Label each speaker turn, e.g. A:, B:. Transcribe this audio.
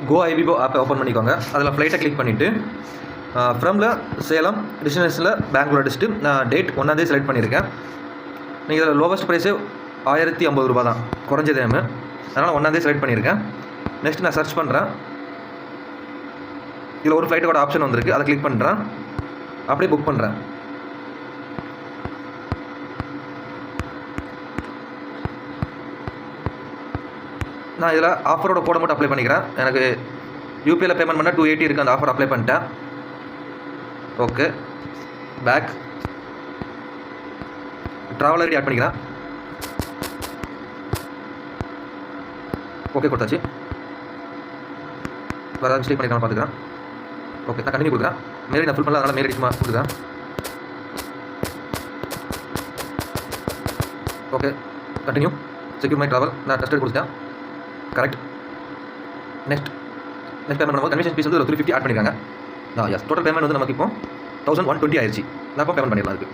A: கோ ஐபிபோ ஆப்பை ஓப்பன் பண்ணிக்கோங்க. அதில் ஃப்ளைட்டை கிளிக் பண்ணிவிட்டு ஃப்ரமில் சேலம், டெஸ்டினேஷனில் பெங்களூர் அடிச்சுட்டு நான் டேட் 1 செலக்ட் பண்ணியிருக்கேன். நீங்கள் இதில் லோவஸ்ட் ப்ரைஸு 1050 ரூபா தான், குறைஞ்சது நேமு. அதனால் 1 செலக்ட் பண்ணியிருக்கேன். நெக்ஸ்ட் நான் சர்ச் பண்ணுறேன். இதில் ஒரு ஃப்ளைட்டோட ஆப்ஷன் வந்திருக்கு, அதை கிளிக் பண்ணுறேன். அப்படியே புக் பண்ணுறேன். நான் இதில் ஆஃபரோட கோடை மட்டும் அப்ளை பண்ணிக்கிறேன். எனக்கு யூபிஐயில் பேமெண்ட் பண்ணால் 280 இருக்குது, அந்த ஆஃபர் அப்ளை பண்ணிட்டேன். Okay, back travel ID add பண்ணிக்கிறேன். ஓகே கொடுத்தாச்சு. வேறு ஏதாவது மிஸ்டேக் பண்ணிக்கலாம் பார்த்துக்கிறேன். ஓகே, நான் கண்டினியூ கொடுக்குறேன். மேலே நான் ஃபுல் பண்ணல, அதனால் மேலே சும்மா கொடுக்குறேன். Okay, continue. Secure my travel நான் டெஸ்ட் கொடுத்தேன். கரெக்ட். நெக்ஸ்ட் பேமெண்ட் பண்ணும்போது கன்வென்ஷன் ஃபீஸ் வந்து ஒரு 350 ஆட் பண்ணியிருக்காங்க. எஸ், டோட்டல் பேமெண்ட் வந்து நமக்கு இப்போ 1120 ஆயிடுச்சு. நான் இப்போ பேமெண்ட் பண்ணிடலாம் அதுக்கு.